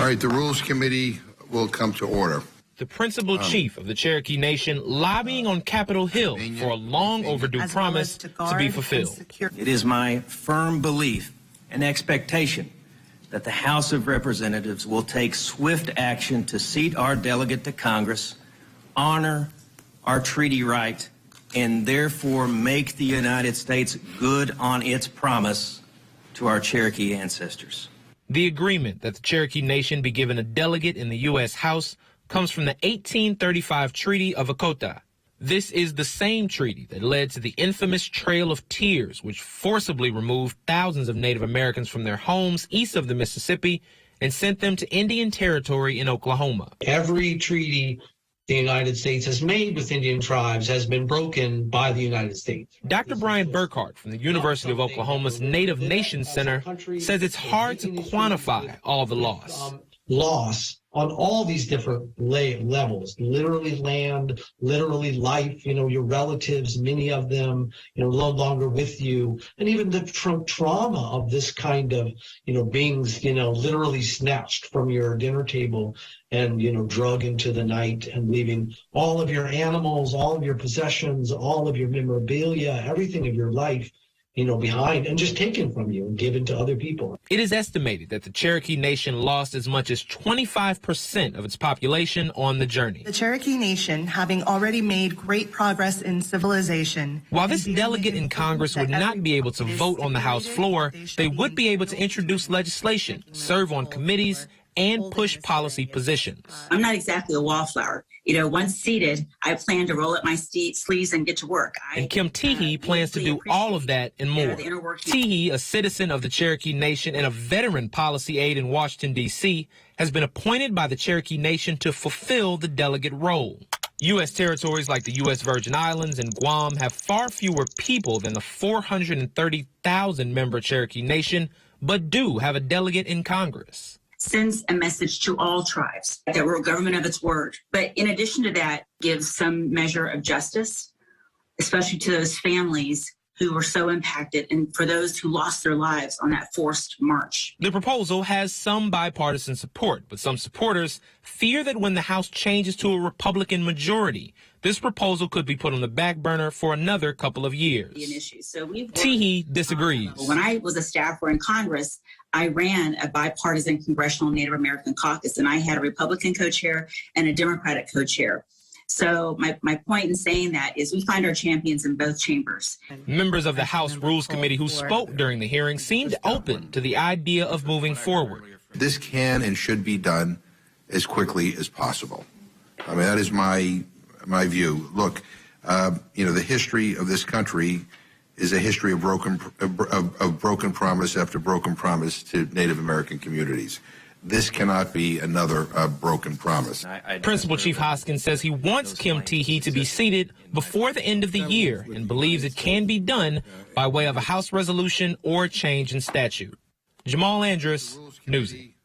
All right, the Rules Committee will come to order. The principal chief of the Cherokee Nation lobbying on Capitol Hill for a long overdue promise to be fulfilled. It is my firm belief and expectation that the House of Representatives will take swift action to seat our delegate to Congress, honor our treaty right, and therefore make the United States good on its promise to our Cherokee ancestors. The agreement that the Cherokee Nation be given a delegate in the U.S. House comes from the 1835 Treaty of Okota. This is the same treaty that led to the infamous Trail of Tears, which forcibly removed thousands of Native Americans from their homes east of the Mississippi and sent them to Indian Territory in Oklahoma. Every treaty the United States has made with Indian tribes has been broken by the United States. Dr. Brian Burkhart from the University of Oklahoma's Native Nations Center says it's hard to quantify all the loss. Loss on all these different levels, literally land, literally life, your relatives, many of them, no longer with you, and even the trauma of this kind of, being, literally snatched from your dinner table and, drug into the night and leaving all of your animals, all of your possessions, all of your memorabilia, everything of your life, behind and just taken from you and given to other people. It is estimated that the Cherokee Nation lost as much as 25% of its population on the journey. The Cherokee Nation, having already made great progress in civilization. While this delegate in Congress would not be able to vote on the House floor, they would be able to introduce legislation, serve on committees, and push policy positions. I'm not exactly a wallflower. Once seated, I plan to roll up my sleeves and get to work. And Kim Teehee plans to do all of that and more. Teehee, a citizen of the Cherokee Nation and a veteran policy aide in Washington, D.C., has been appointed by the Cherokee Nation to fulfill the delegate role. U.S. territories like the U.S. Virgin Islands and Guam have far fewer people than the 430,000-member Cherokee Nation, but do have a delegate in Congress. Sends a message to all tribes that we're a government of its word. But in addition to that, gives some measure of justice, especially to those families who were so impacted and for those who lost their lives on that forced march. The proposal has some bipartisan support, but some supporters fear that when the House changes to a Republican majority, this proposal could be put on the back burner for another couple of years. Teehee disagrees. When I was a staffer in Congress, I ran a bipartisan Congressional Native American caucus, and I had a Republican co-chair and a Democratic co-chair. So my point in saying that is we find our champions in both chambers. Members of the House Rules Committee who spoke during the hearing seemed open to the idea of moving forward. This can and should be done as quickly as possible. I mean, that is my view. Look, the history of this country is a history of broken promise after broken promise to Native American communities. This cannot be another broken promise. Principal Chief Hoskin says he wants Kim Teehee to be seated before the end of the year and believes it can be done by way of a House resolution or a change in statute. Jamal Andrus, Newsy.